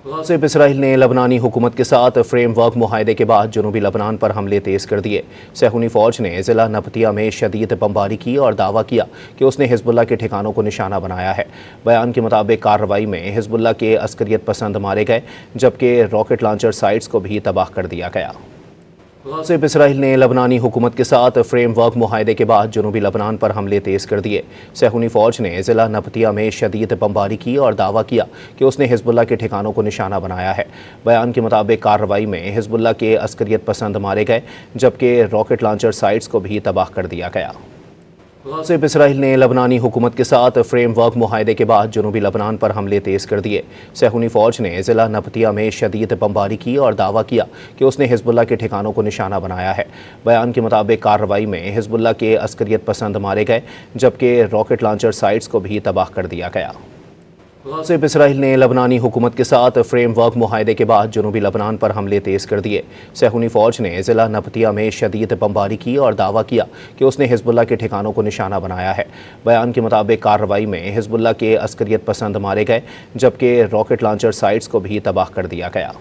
غاज़िब Israel ने लबनानी हुकूमत के साथ फ्रेम वर्क मुआहदे के बाद जनूबी लबनान पर हमले तेज़ कर दिए। सहूनी फ़ौज ने ज़िला नबतिया में शदीद बमबारी की और दावा किया कि उसने हिज़्बुल्लाह के ठिकानों को निशाना बनाया है। बयान के मुताबिक कार्रवाई में हिज़्बुल्लाह के अस्करियत पसंद मारे गए, जबकि रॉकेट लॉन्चर साइट्स को भी तबाह कर दिया गया। غاज़िब इसराइल ने लबनानी हुकूमत के साथ फ्रेम वर्क मुआहदे के बाद जनूबी लबनान पर हमले तेज़ कर दिए। सहूनी फ़ौज ने ज़िला नबतिया में शदीद बमबारी की और दावा किया कि उसने हिज़्बुल्लाह के ठिकानों को निशाना बनाया है। बयान के मुताबिक कार्रवाई में हिज़्बुल्लाह के अस्करियत पसंद मारे गए, जबकि रॉकेट लॉन्चर साइट्स को भी तबाह कर दिया गया। غاज़िब इसराइल ने लबनानी हुकूमत के साथ फ्रेम वर्क मुआहदे के बाद जनूबी लबनान पर हमले तेज़ कर दिए। सहूनी फ़ौज ने ज़िला नबतिया में शदीद बमबारी की और दावा किया कि उसने हिज़्बुल्लाह के ठिकानों को निशाना बनाया है। बयान के मुताबिक कार्रवाई में हिज़्बुल्लाह के अस्करियत पसंद मारे गए, जबकि रॉकेट लॉन्चर साइट्स को भी तबाह कर दिया गया। غاज़िब इसराइल ने लबनानी हुकूमत के साथ फ्रेम वर्क मुआहदे के बाद जनूबी लबनान पर हमले तेज़ कर दिए। सहूनी फ़ौज ने ज़िला नबतिया में शदीद बमबारी की और दावा किया कि उसने हिज़्बुल्लाह के ठिकानों को निशाना बनाया है। बयान के मुताबिक कार्रवाई में हिज़्बुल्लाह के अस्करियत पसंद मारे गए, जबकि रॉकेट लॉन्चर साइट्स को भी तबाह कर दिया गया।